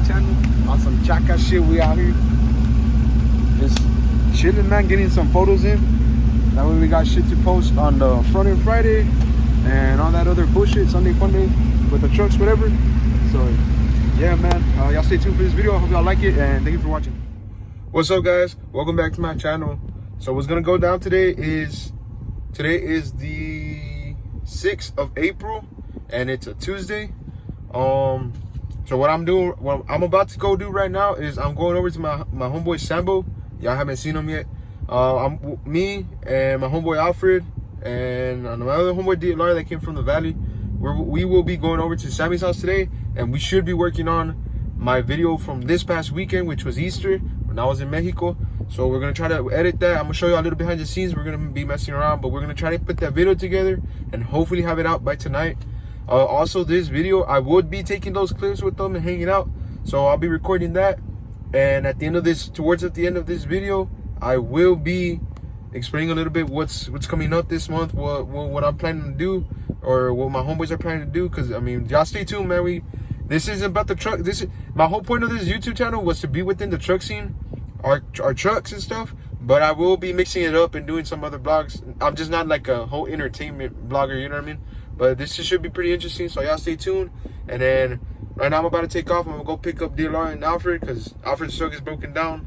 channel. On some chaka shit, we out here just chilling, man, getting some photos in. That way we got shit to post on the front end Friday and all that other bullshit, Sunday fun day with the trucks, whatever. So yeah, man, y'all stay tuned for this video. I hope y'all like it, and thank you for watching. What's up, guys? Welcome back to my channel. So what's gonna go down today is the 6th of April, and it's a Tuesday. So what I'm about to go do right now is I'm going over to my homeboy Sambo. Y'all haven't seen him yet. Me and my homeboy Alfred and my other homeboy DLR that came from the valley, we will be going over to Sammy's house today, and we should be working on my video from this past weekend, which was Easter when I was in Mexico. So we're gonna try to edit that. I'm gonna show you a little behind the scenes. We're gonna be messing around, but we're gonna try to put that video together and hopefully have it out by tonight. Also, this video, I would be taking those clips with them and hanging out, so I'll be recording that. And at the end of this, towards at the end of this video, I will be explaining a little bit what's coming up this month, what I'm planning to do, or what my homeboys are planning to do. Because I mean, y'all stay tuned, man. This isn't about the truck. This is my whole point of this YouTube channel, was to be within the truck scene, our trucks and stuff. But I will be mixing it up and doing some other vlogs. I'm just not like a whole entertainment blogger, you know what I mean? But this should be pretty interesting, so y'all stay tuned. And then right now I'm about to take off. I'm gonna go pick up DLR and Alfred, because Alfred's truck is broken down.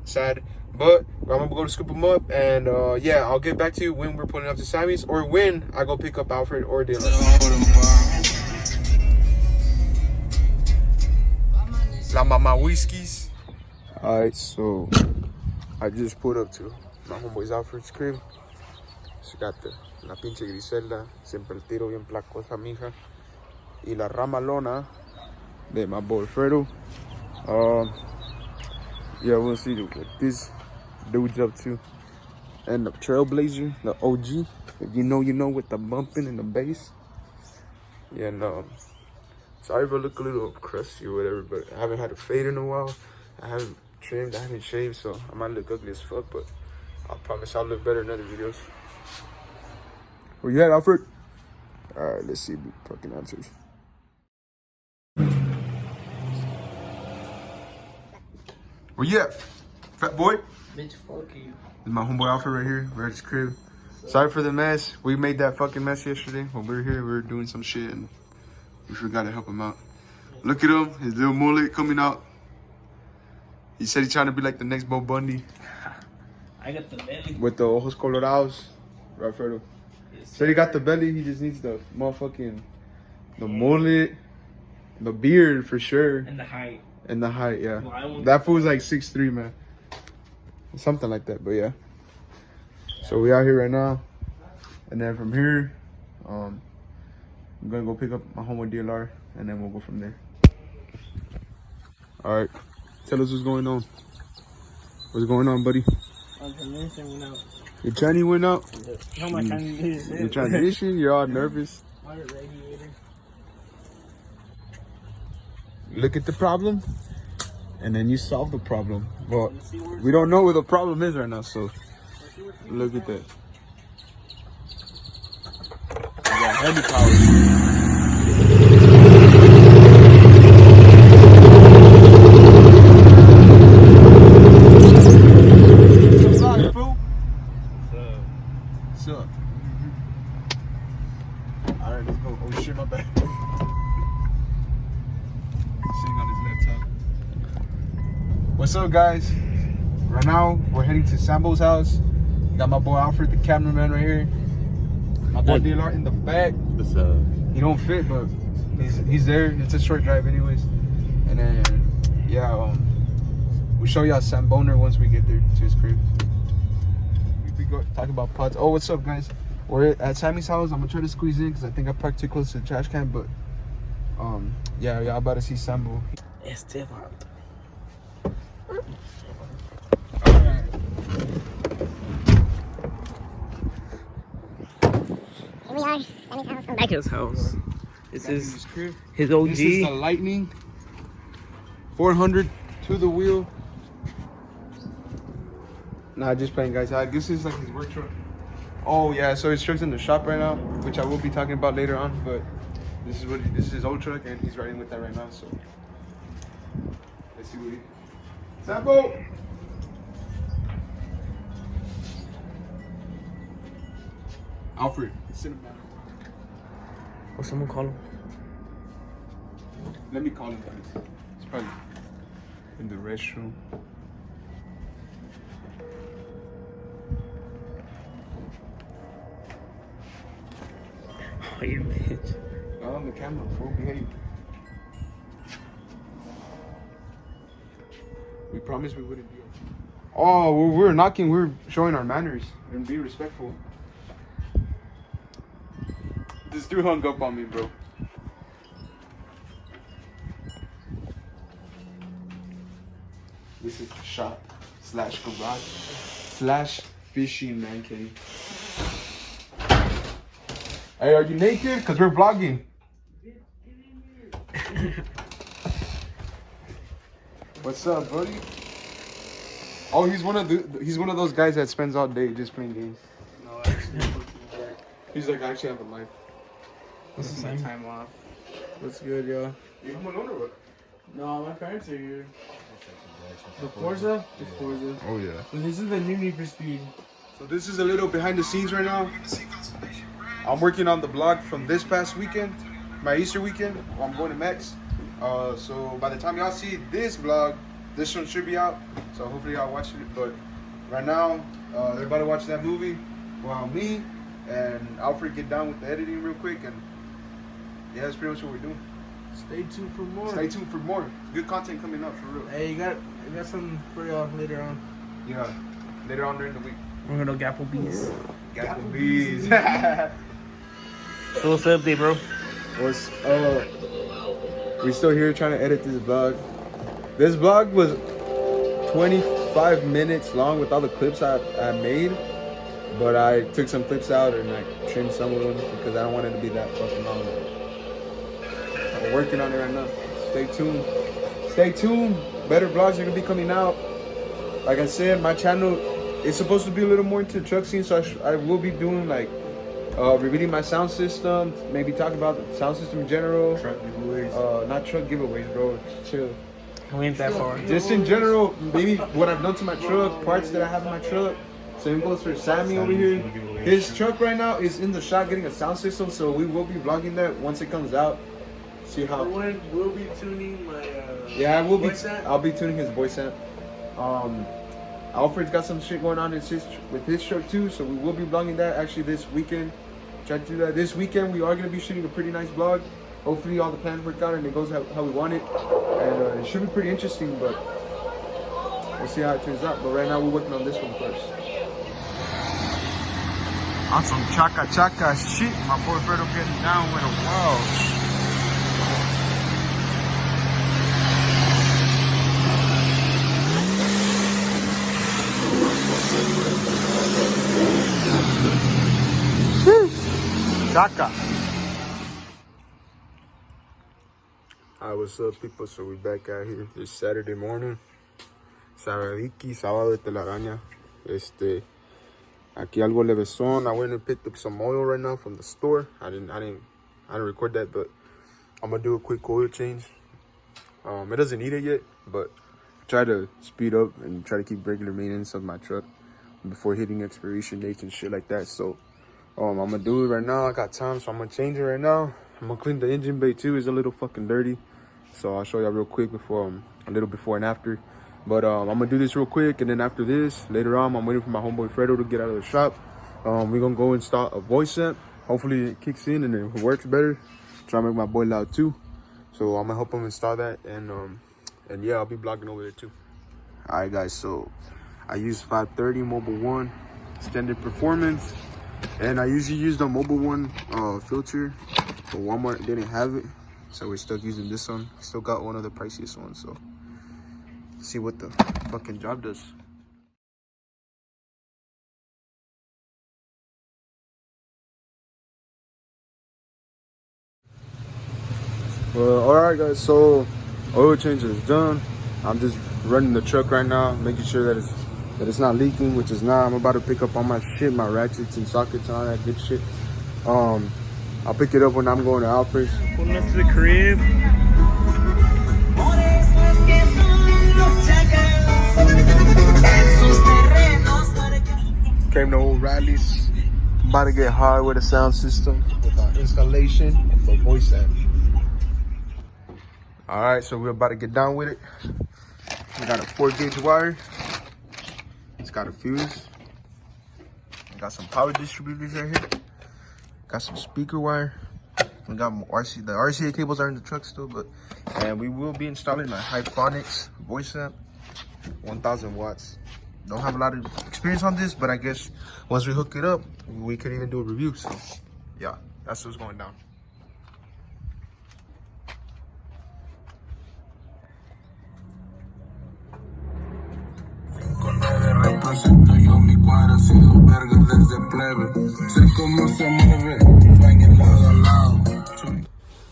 Sad. But I'm gonna go to scoop them up, and yeah, I'll get back to you when we're pulling up to Sammy's, or when I go pick up Alfred or DLR. La Mama Whiskeys. Alright, so I just pulled up to my homeboy's Alfred's crib. She got la pinche Griselda, siempre el tiro bien placosa, mija. Y la ramalona de my boy Fredo. Yeah, we'll see what this dude's up to. And the Trailblazer, the OG. If you know, you know, with the bumping and the bass. Yeah, and sorry if I look a little crusty or whatever, but I haven't had a fade in a while. I haven't trimmed, I haven't shaved, so I might look ugly as fuck, but I promise I'll look better in other videos. Where you at, Alfred? Alright, let's see if he fucking answers. Where you at, fat boy? Bitch, fuck you. This is my homeboy Alfred right here. We're at his crib. Sorry for the mess. We made that fucking mess yesterday. When we were here, we were doing some shit, and we forgot to help him out. Look at him, his little mullet coming out. He said he's trying to be like the next Bo Bundy. I got the belly. With the ojos colorados. Right, Fredo? So he got the belly, he just needs the motherfucking, the mullet, the beard for sure. And the height. And the height, yeah. Well, that fool's like 6'3", man. Something like that, but yeah. So we out here right now. And then from here, I'm gonna go pick up my homeboy DLR, and then we'll go from there. All right, tell us what's going on. What's going on, buddy? Your tranny went out? No, my tranny is. Your transition? You're all nervous. Look at the problem, and then you solve the problem. But we don't know where the problem is right now, so look at that. We got heavy power. What's up, guys? Right now we're heading to Sambo's house. Got my boy Alfred, the cameraman, right here. My boy DLR in the back. What's up? He don't fit, but he's there. It's a short drive, anyways. And then yeah, we'll show y'all Sam Boner once we get there to his crib. We go talk about pods. Oh, what's up, guys? We're at Sammy's house. I'm gonna try to squeeze in because I think I parked too close to the trash can. But yeah, y'all about to see Sambo. Esteban. Here we are, Sammy's house. Back his house. This is his OG. OG. This is the Lightning 400 to the wheel. Nah, just playing, guys. This is like his work truck. Oh yeah, so his truck's in the shop right now, which I will be talking about later on. But this is his old truck, and he's riding with that right now. So Let's see what he... Sample! Alfred, sit him down. Or someone call him. Let me call him, please. He's probably in the restroom. Oh, you bitch. Oh, on the camera, full behave. We promised we wouldn't be. Oh, we're knocking. We're showing our manners and be respectful. This dude hung up on me, bro. This is shop / garage / fishing man cave. Hey, are you naked? Cause we're vlogging. What's up, buddy? Oh, he's one of those guys that spends all day just playing games. No, actually, He's like, I actually have a life. What's the my same? time off. What's good, yo? You home alone or what? No, my parents are here. The Forza? The Forza. Oh yeah. So this is the new Need for Speed. So this is a little behind the scenes right now. I'm working on the vlog from this past weekend, my Easter weekend. I'm going to Mex. So by the time y'all see this vlog, this one should be out. So hopefully y'all watch it. But right now, they're about to watch that movie while me and Alfred get down with the editing real quick. And yeah, that's pretty much what we're doing. Stay tuned for more. Stay tuned for more. Good content coming up for real. Hey, I got something for y'all later on. Yeah, later on during the week. We're gonna go Applebee's. Applebee's. So what's the update, bro? What's we still here trying to edit this vlog. This vlog was 25 minutes long with all the clips I made, but I took some clips out and I trimmed some of them because I don't want it to be that fucking long. I'm working on it right now. Stay tuned. Stay tuned. Better vlogs are gonna be coming out. Like I said, my channel is supposed to be a little more into the truck scene, so I will be doing like revealing my sound system, maybe talk about the sound system in general. Truck giveaways. Not truck giveaways, bro. Chill. We ain't that far. Just in general, maybe what I've done to my truck, parts that I have in my truck. Same goes for Sammy over here. His truck right now is in the shop getting a sound system, so we will be vlogging that once it comes out. See how. We'll be tuning my. Yeah, I will be. voice amp. I'll be tuning his voice amp. Alfred's got some shit going on with his truck too, so we will be vlogging that actually this weekend. Try to do that this weekend. We are gonna be shooting a pretty nice vlog. Hopefully all the plans work out and it goes how we want it, and it should be pretty interesting. But we'll see how it turns out. But right now we're working on this one first. On some chaka shit, my boy Fredo getting down with a wow. Chaka. Alright, what's up, people? So we're back out here. It's Saturday morning. Sábado de telaraña. Aquí algo levesón. I went and picked up some oil right now from the store. I didn't record that, but I'm gonna do a quick oil change. It doesn't need it yet, but try to speed up and try to keep regular maintenance of my truck before hitting expiration dates and shit like that. So I'm gonna do it right now. I got time, so I'm gonna change it right now. I'm gonna clean the engine bay too. It's a little fucking dirty, so I'll show y'all real quick before a little before and after. But I'm gonna do this real quick, and then after this, later on, I'm waiting for my homeboy Fredo to get out of the shop. We're gonna go install a voice amp. Hopefully it kicks in and it works better. Try to make my boy loud too. So I'm gonna help him install that, and yeah, I'll be vlogging over there too. All right, guys. So I use 530 Mobile One extended performance, and I usually use the Mobile One filter, but Walmart didn't have it, so we're stuck using this one. Still got one of the priciest ones, so see what the fucking job does. Well, all right, guys. So oil change is done. I'm just running the truck right now, making sure that it's not leaking, which is not. I'm about to pick up all my shit, my ratchets and sockets and all that good shit. I'll pick it up when I'm going to Alfred's. Pulling up to the crib. Came to O'Reilly's. About to get hard with a sound system with our installation of the voice amp. All right, so we're about to get down with it. We got a 4-gauge wire. It's got a fuse. We got some power distributors right here. Got some speaker wire. We got more the RCA cables are in the truck still, and we will be installing a Hyphonics voice amp, 1000 watts. Don't have a lot of experience on this, but I guess once we hook it up, we could even do a review. So yeah, that's what's going down.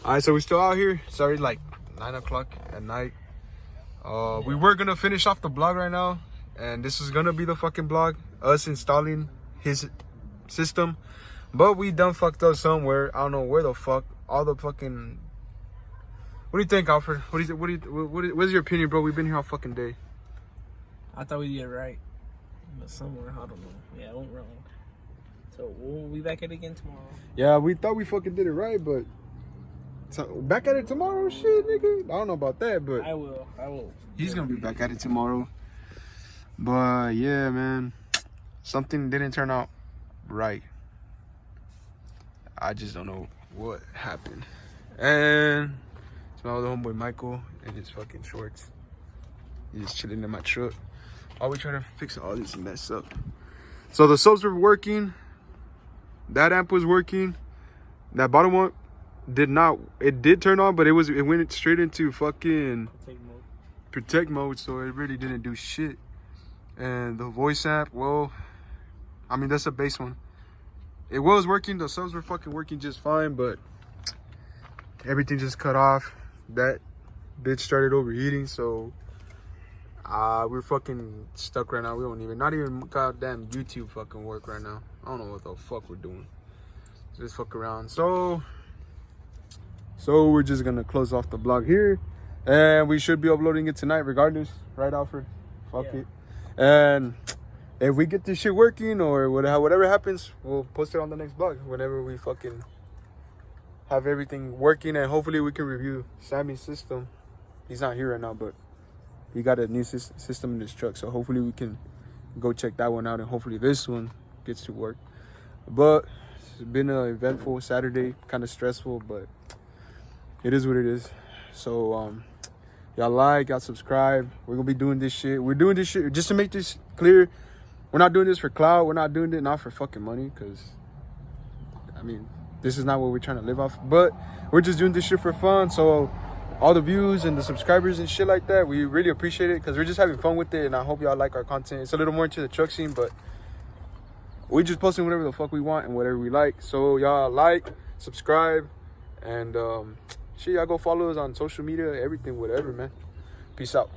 All right, so we're still out here. Sorry, like 9 o'clock at night. We were gonna finish off the vlog right now, and this is gonna be the fucking vlog, us installing his system, but we done fucked up somewhere. I don't know where the fuck. All the fucking. What do you think, Alfred? What is your opinion, bro? We've been here all fucking day. I thought we did it right, but somewhere, I don't know. Yeah, it went wrong. So we'll be back at it again tomorrow. Yeah, we thought we fucking did it right, but back at it tomorrow, shit, nigga. I don't know about that, but I will. he's gonna be back at it tomorrow. But yeah, man, something didn't turn out right. I just don't know what happened. And it's my other homeboy Michael in his fucking shorts. He's just chilling in my truck. All we trying to fix all this mess up. So the subs were working. That amp was working. That bottom one did not. It did turn on, but it went straight into fucking protect mode. So it really didn't do shit. And the voice amp, well, I mean, that's a base one. It was working. The subs were fucking working just fine, but everything just cut off. That bitch started overheating, so we're fucking stuck right now. We don't even, not even goddamn YouTube fucking work right now. I don't know what the fuck we're doing. Just fuck around. So we're just gonna close off the vlog here, and we should be uploading it tonight regardless, right, Alfred? Fuck it. And if we get this shit working or whatever happens, we'll post it on the next vlog whenever we fucking have everything working, and hopefully we can review Sammy's system. He's not here right now, but he got a new system in his truck, so hopefully we can go check that one out, and hopefully this one gets to work. But it's been an eventful Saturday, kind of stressful, but it is what it is. So y'all like, y'all subscribe. We're gonna be doing this shit. We're doing this shit just to make this clear. We're not doing this for clout. We're not doing it not for fucking money, because I mean, this is not what we're trying to live off. But we're just doing this shit for fun. So all the views and the subscribers and shit like that, we really appreciate it, because we're just having fun with it, and I hope y'all like our content. It's a little more into the truck scene, but we just posting whatever the fuck we want and whatever we like. So y'all like, subscribe, and shit, y'all go follow us on social media, everything, whatever, man. Peace out.